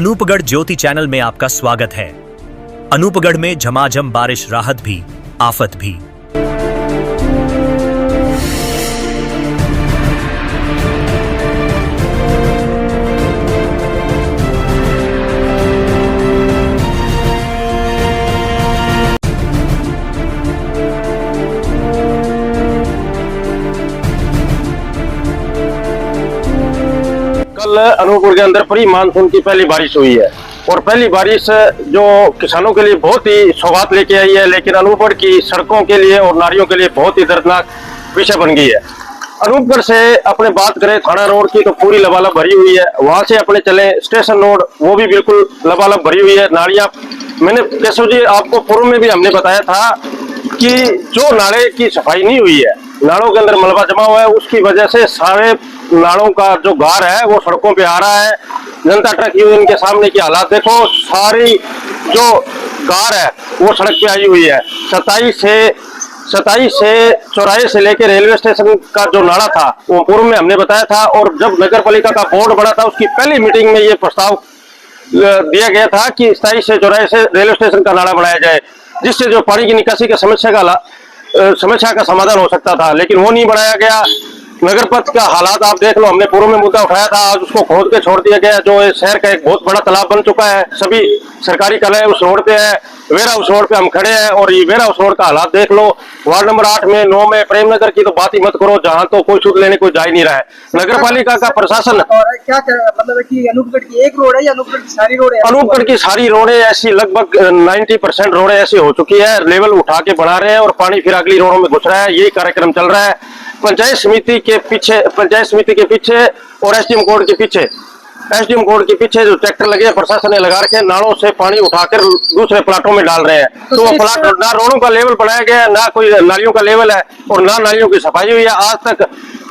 अनूपगढ़ ज्योति channel में आपका स्वागत है। अनूपगढ़ में झमाझम बारिश, राहत भी आफत भी। कल अनूपगढ़ के अंदर प्री मानसून की पहली बारिश हुई है और पहली बारिश जो किसानों के लिए बहुत ही सौगात लेके आई है, लेकिन अनूपगढ़ की सड़कों के लिए और नालियों के लिए बहुत ही दर्दनाक विषय बन गई है। अनूपगढ़ से अपने बात करें थाना रोड की तो पूरी लबालब भरी हुई है। वहां से अपने चले स्टेशन रोड, वो भी बिल्कुल लबालब भरी हुई है। नालियां, मैंने केशव जी आपको पूर्व में भी हमने बताया था कि जो नाले की सफाई नहीं हुई है, नालों के अंदर मलबा जमा हुआ है, उसकी वजह से सारे नालों का जो गार है वो सड़कों पे आ रहा है। जनता ट्रक यूनियन के सामने की हालात देखो, सारी जो गार है वो सड़क पे आई हुई है। 27 से चौराहे से लेकर रेलवे स्टेशन का जो नाला था वो पूर्व में हमने बताया था, और जब नगर पालिका का बोर्ड बना था उसकी पहली मीटिंग में ये प्रस्ताव दिया गया था कि 27 से चौराहे से रेलवे स्टेशन का नाला बनाया जाए, जिससे जो पानी की निकासी की समस्या का समाधान हो सकता था, लेकिन वो नहीं बनाया गया। नगर पथ का हालात आप देख लो, हमने पूर्व में मुद्दा उठाया था, आज उसको खोद के छोड़ दिया गया। जो शहर का एक बहुत बड़ा तालाब बन चुका है, सभी सरकारी कलाएं उस रोड पे है। वेरा हाउस रोड पे हम खड़े हैं और ये वेरा हाउस रोड का हालात देख लो। वार्ड नंबर 8 में, 9 में, प्रेमनगर की तो बात ही मत करो, जहां तो कोई शुद्ध लेने कोई जा ही नहीं रहा है। नगर पालिका का प्रशासन क्या मतलब है कि अनूपगढ़ की एक रोड है या अनूपगढ़ की सारी रोड है? अनूपगढ़ की सारी रोडें ऐसी, लगभग 90% रोडें ऐसी हो चुकी है, लेवल उठा के बना रहे हैं और पानी फिर अगली रोडों में घुस रहा है। यही कार्यक्रम चल रहा है पंचायत समिति के पीछे और एसडीएम कोर्ट के पीछे जो ट्रैक्टर लगे प्रशासन ने लगा रखे, नालों से पानी उठाकर दूसरे प्लाटों में डाल रहे हैं। तो वो प्लाट, ना रोडों का लेवल बनाया गया है, ना कोई नालियों का लेवल है और ना नालियों की सफाई हुई है।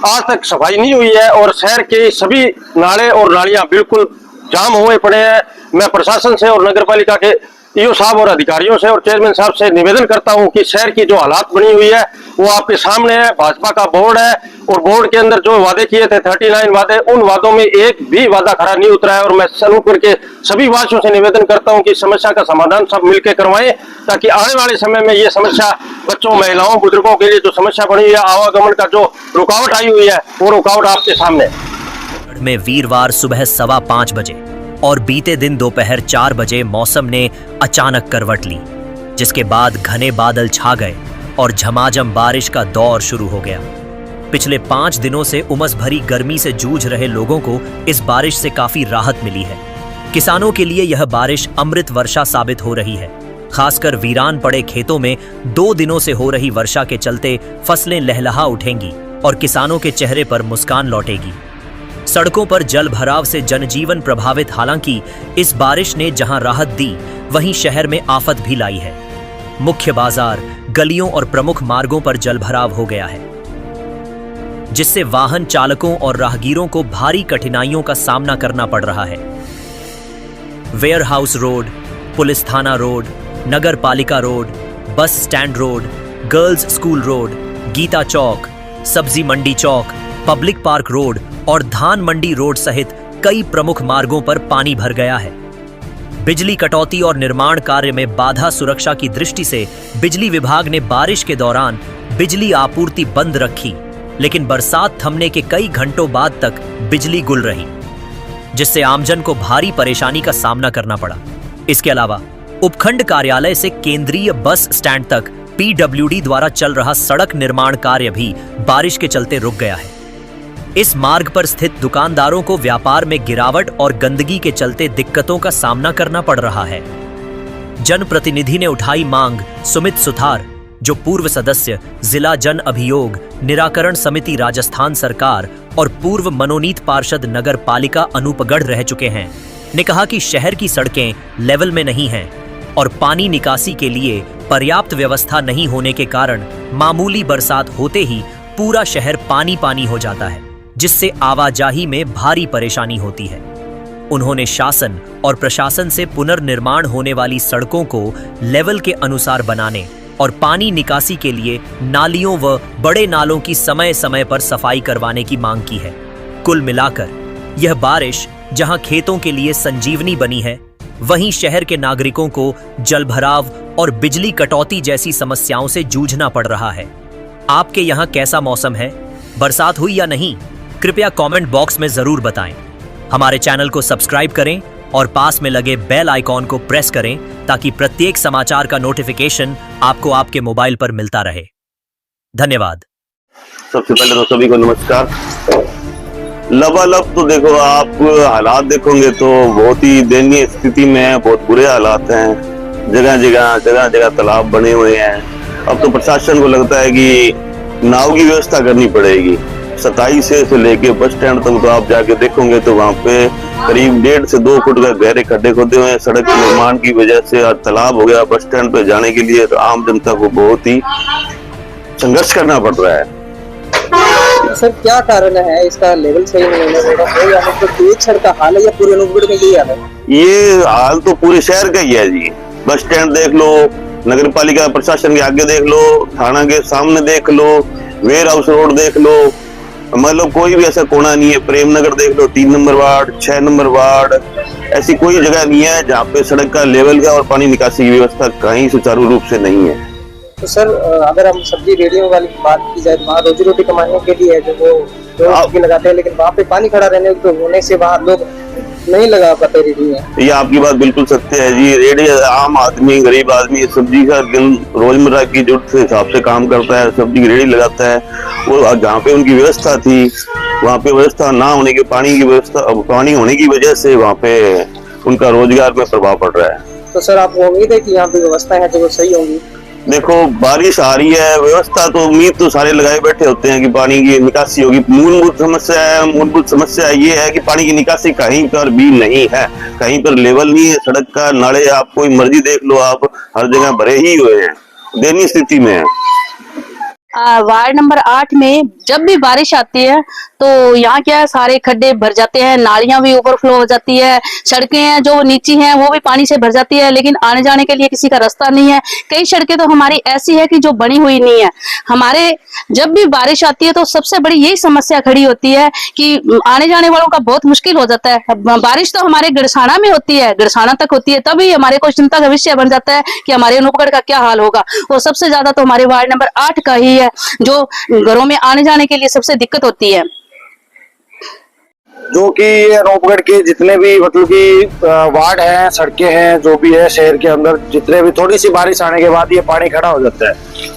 आज तक सफाई नहीं हुई है और शहर के सभी नाले और नालियां बिल्कुल जाम हुए पड़े हैं। मैं प्रशासन से और नगर पालिका के ईओ साहब और अधिकारियों से और चेयरमैन साहब से निवेदन करता हूं कि शहर की जो हालात बनी हुई है वो आपके सामने है। भाजपा का बोर्ड है और बोर्ड के अंदर जो वादे किए थे 39 वादे, उन वादों में एक भी वादा खरा नहीं उतरा है। और मैं अनूपगढ़ के सभी वासियों से निवेदन करता हूं कि समस्या का समाधान सब मिलकर करवाएं, ताकि आने वाले समय में ये समस्या बच्चों, महिलाओं, बुजुर्गों के लिए जो समस्या बनी हुई है, आवागमन का जो रुकावट आई हुई है, वो रुकावट आपके सामने में वीरवार सुबह 5:15 बजे और बीते दिन दोपहर 4 बजे मौसम ने अचानक करवट ली, जिसके बाद घने बादल छा गए और झमाझम बारिश का दौर शुरू हो गया। पिछले 5 दिनों से उमस भरी गर्मी से जूझ रहे लोगों को इस बारिश से काफी राहत मिली है। किसानों के लिए यह बारिश अमृत वर्षा साबित हो रही है। खासकर वीरान पड़े खेतों में 2 दिनों से हो रही वर्षा के चलते फसलें लहलहा उठेंगी और किसानों के चेहरे पर मुस्कान लौटेगी। सड़कों पर जल भराव से जनजीवन प्रभावित, हालांकि इस बारिश ने जहां राहत दी, वहीं शहर में आफत भी लाई है। मुख्य बाजार, गलियों और प्रमुख मार्गों पर जल भराव हो गया है, जिससे वाहन चालकों और राहगीरों को भारी कठिनाइयों का सामना करना पड़ रहा है। वेयर हाउस रोड, पुलिस थाना रोड, नगर पालिका road, bus stand road, girls school road, Geeta चौक, सब्जी मंडी चौक, पब्लिक पार्क रोड और धान मंडी रोड सहित कई प्रमुख मार्गों पर पानी भर गया है। बिजली कटौती और निर्माण कार्य में बाधा सुरक्षा की दृष्टि से बिजली विभाग ने बारिश के दौरान बिजली आपूर्ति बंद रखी, लेकिन बरसात थमने के कई घंटों बाद तक बिजली गुल रही, जिससे आमजन को भारी परेशानी का सामना करना पड़ा। इसके अलावा उपखंड कार्यालय से केंद्रीय बस स्टैंड तक पीडब्ल्यूडी द्वारा चल रहा सड़क निर्माण कार्य भी बारिश के चलते रुक गया है। इस मार्ग पर स्थित दुकानदारों को व्यापार में गिरावट और गंदगी के चलते दिक्कतों का सामना करना पड़ रहा है। जनप्रतिनिधि ने उठाई मांग। सुमित सुथार, जो पूर्व सदस्य जिला जन अभियोग निराकरण समिति राजस्थान सरकार और पूर्व मनोनीत पार्षद नगर पालिका अनूपगढ़ रह चुके हैं, ने कहा कि शहर की सड़कें लेवल में नहीं हैं और पानी निकासी के लिए पर्याप्त व्यवस्था नहीं होने के कारण मामूली बरसात होते ही पूरा शहर पानी पानी हो जाता है, जिससे आवाजाही में भारी परेशानी होती है। उन्होंने शासन और प्रशासन से पुनर्निर्माण होने वाली सड़कों को लेवल के अनुसार बनाने और पानी निकासी के लिए नालियों व बड़े नालों की समय समय पर सफाई करवाने की मांग की है। कुल मिलाकर यह बारिश जहां खेतों के लिए संजीवनी बनी है, वहीं शहर के नागरिकों को जलभराव और बिजली कटौती जैसी समस्याओं से जूझना पड़ रहा है। आपके यहाँ कैसा मौसम है? बरसात हुई या नहीं? कृपया कमेंट बॉक्स में जरूर बताएं। हमारे चैनल को सब्सक्राइब करें और पास में लगे बेल आइकॉन को प्रेस करें ताकि प्रत्येक समाचार का नोटिफिकेशन आपको आपके मोबाइल पर मिलता रहे। धन्यवाद। सबसे पहले तो सभी को नमस्कार। लबालब तो देखो, आप हालात देखोगे तो बहुत ही दयनीय स्थिति में है, बहुत बुरे हालात हैं। जगह जगह तालाब बने हुए हैं। अब तो प्रशासन को लगता है कि नाव की व्यवस्था करनी पड़ेगी। 27 से लेके बस स्टैंड तक तो आप जाके देखोगे तो वहाँ पे करीब 1.5 से 2 फुट का गहरे खड्डे खोदे हुए हैं। सड़क के निर्माण की वजह से आज तालाब हो गया। बस स्टैंड पे जाने के लिए तो आम जनता को बहुत ही संघर्ष करना पड़ रहा है। सर क्या कारण है इसका? लेवल सही नहीं है या तो एक सड़क का हाल है या पूरे अनूपगढ़ में यही हाल है? ये हाल तो पूरे शहर का ही है जी। बस स्टैंड देख लो, नगर पालिका प्रशासन के आगे देख लो, थाना के सामने देख लो, वेयर हाउस रोड देख लो, मतलब कोई भी ऐसा कोना नहीं है। प्रेम नगर देख लो, 3 नंबर वार्ड, 6 नंबर वार्ड, ऐसी कोई जगह नहीं है जहाँ पे सड़क का लेवल का और पानी निकासी की व्यवस्था कहीं सुचारू रूप से नहीं है। तो सर अगर हम सब्जी रेडियो वाली बात की जाए तो वहाँ रोजी रोटी कमाने के लिए है जो वो रोज लगाते हैं, लेकिन वहाँ पे पानी खड़ा रहने तो होने से वहाँ लोग नहीं लगा पाते रेडी में। ये आपकी बात बिल्कुल सत्य है जी। रेडी आम आदमी, गरीब आदमी सब्जी का रोजमर्रा की जरूरत के हिसाब से काम करता है, सब्जी की रेडी लगाता है। वो जहाँ पे उनकी व्यवस्था थी वहाँ पे व्यवस्था ना होने के, पानी होने की वजह से वहाँ पे उनका रोजगार में प्रभाव पड़ रहा है। तो सर आपको उम्मीद है कि यहाँ पे व्यवस्था है तो वो सही होंगी? देखो, बारिश आ रही है, व्यवस्था तो उम्मीद तो सारे लगाए बैठे होते हैं कि पानी की निकासी होगी। मूलभूत समस्या ये है कि पानी की निकासी कहीं पर भी नहीं है, कहीं पर लेवल नहीं है। सड़क का नाले आप कोई मर्जी देख लो, आप हर जगह भरे ही हुए हैं, दयनीय स्थिति में है। वार्ड नंबर 8 में जब भी बारिश आती है तो यहाँ क्या है, सारे खड्डे भर जाते हैं, नालियां भी ओवरफ्लो हो जाती है, सड़कें हैं जो नीची हैं वो भी पानी से भर जाती है, लेकिन आने जाने के लिए किसी का रास्ता नहीं है। कई सड़कें तो हमारी ऐसी है कि जो बनी हुई नहीं है। हमारे जब भी बारिश आती है तो सबसे बड़ी यही समस्या खड़ी होती है कि आने जाने वालों का बहुत मुश्किल हो जाता है। बारिश तो हमारे गड़साना में होती है, गड़साना तक होती है, तभी हमारे को चिंता का विषय बन जाता है कि हमारे अनूपगढ़ का क्या हाल होगा। और सबसे ज्यादा तो हमारे वार्ड नंबर 8 का ही है जो घरों में आने जाने के लिए सबसे दिक्कत होती है। जो कि अनूपगढ़ के जितने भी मतलब कि वार्ड हैं, सड़कें हैं, जो भी है शहर के अंदर, जितने भी थोड़ी सी बारिश आने के बाद ये पानी खड़ा हो जाता है।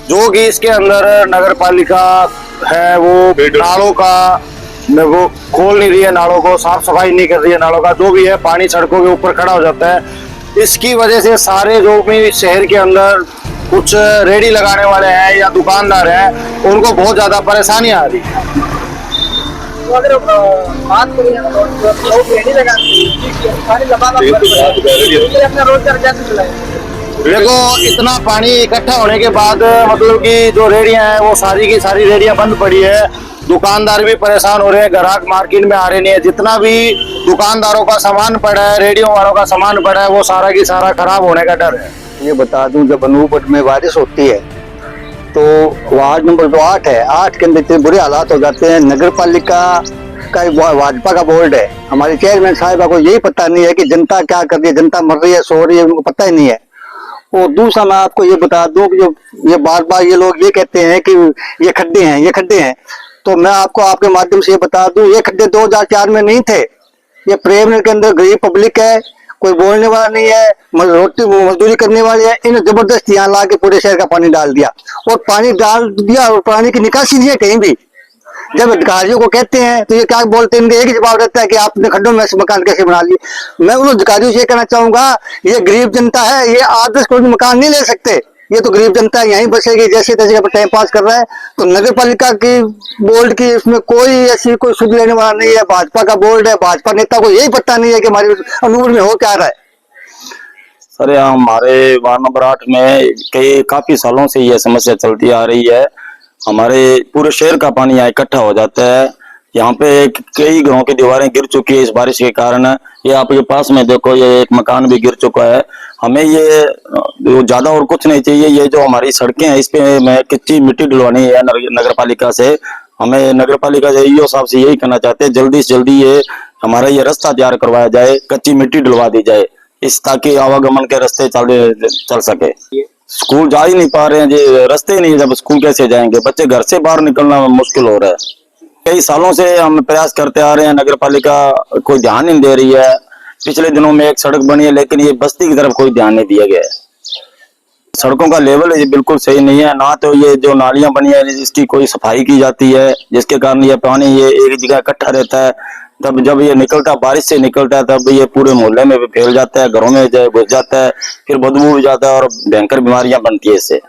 जो कि इसके अंदर नगर पालिका है वो नालों का वो खोल नहीं रही है, नालों को साफ सफाई नहीं कर रही है, नालों का जो भी है पानी सड़कों के ऊपर खड़ा हो जाता है। इसकी वजह से सारे जो भी शहर के अंदर कुछ रेडी लगाने वाले हैं या दुकानदार हैं उनको बहुत ज्यादा परेशानी आ रही है। तो अगर बात करें लोग रेडी लगाते हैं, पानी अपना रोजगार कैसे चलाएंगे? देखो, इतना पानी इकट्ठा होने के बाद मतलब कि जो रेडियां हैं वो सारी की सारी रेडियां बंद पड़ी है। दुकानदार भी परेशान हो रहे हैं, ग्राहक मार्केट में आ रहे नहीं है। जितना भी दुकानदारों का सामान पड़ा है, रेडियो वालों का सामान पड़ा है, वो सारा की सारा खराब होने का डर है। ये बता दूं, जब अनूपगढ़ में बारिश होती है तो वार्ड नंबर जो 8 है, 8 के अंदर इतने बुरे हालात हो जाते हैं। नगर पालिका का भाजपा का बोर्ड है, हमारे चेयरमैन साहिबा को यही पता नहीं है कि जनता क्या कर रही है, जनता मर रही है, सो रही है, उनको पता ही नहीं है। और दूसरा मैं आपको ये बता दूं कि जो ये बार बार ये लोग ये कहते हैं कि ये खड्डे हैं, ये खड्डे हैं, तो मैं आपको आपके माध्यम से ये बता दूं, ये खड्डे 2004 में नहीं थे। ये प्रेम के अंदर गरीब पब्लिक है, कोई बोलने वाला नहीं है, रोटी मजदूरी करने वाले हैं, इन्हें जबरदस्त यहाँ ला के पूरे शहर का पानी डाल दिया। और पानी डाल दिया और पानी की निकासी नहीं है कहीं भी। जब अधिकारियों को कहते हैं तो ये क्या बोलते हैं, इनका एक ही जवाब रहता है कि आपने खड्डों में से मकान कैसे बना लिए। मैं उन अधिकारियों से ये कहना चाहूंगा, ये गरीब जनता है, ये 8-10 करोड़ मकान नहीं ले सकते। ये तो गरीब जनता यहीं बसेगी, जैसे तैसे टाइम पास कर रहा है। तो नगर पालिका की बोर्ड की इसमें कोई ऐसी कोई सुध लेने वाला नहीं है। भाजपा का बोर्ड है, भाजपा नेता को यही पता नहीं है कि हमारे अनूपगढ़ में हो क्या रहा है। सर, हमारे वार्ड नंबर 8 में काफी सालों से यह समस्या चलती आ रही है। हमारे पूरे शहर का पानी यहाँ इकट्ठा हो जाता है। यहाँ पे कई घरों की दीवारें गिर चुकी है इस बारिश के कारण। ये आपके पास में देखो, ये एक मकान भी गिर चुका है। हमें ये ज्यादा और कुछ नहीं चाहिए। ये जो हमारी सड़कें हैं इस पे मैं कच्ची मिट्टी डलवानी है नगर पालिका से। हमें नगर पालिका से ईओ साहब से यही कहना चाहते हैं, जल्दी से जल्दी ये हमारा ये रास्ता तैयार करवाया जाए, कच्ची मिट्टी डलवा दी जाए, इस ताकि आवागमन के रास्ते चल सके। स्कूल जा ही नहीं पा रहे हैं जी, रास्ते ही नहीं है, जब स्कूल कैसे जाएंगे? बच्चे घर से बाहर निकलना मुश्किल हो रहा है। कई सालों से हम प्रयास करते आ रहे हैं, नगर पालिका कोई ध्यान नहीं दे रही है। पिछले दिनों में एक सड़क बनी है, लेकिन ये बस्ती की तरफ कोई ध्यान नहीं दिया गया है। सड़कों का लेवल ये बिल्कुल सही नहीं है, ना तो ये जो नालियां बनी है इसकी कोई सफाई की जाती है, जिसके कारण ये पानी ये एक जगह इकट्ठा रहता है। तब जब ये निकलता, बारिश से निकलता है, तब ये पूरे मोहल्ले में भी फैल जाता है, घरों में घुस जाता है, फिर बदबू भी जाता है और भयंकर बीमारियां बनती है इससे।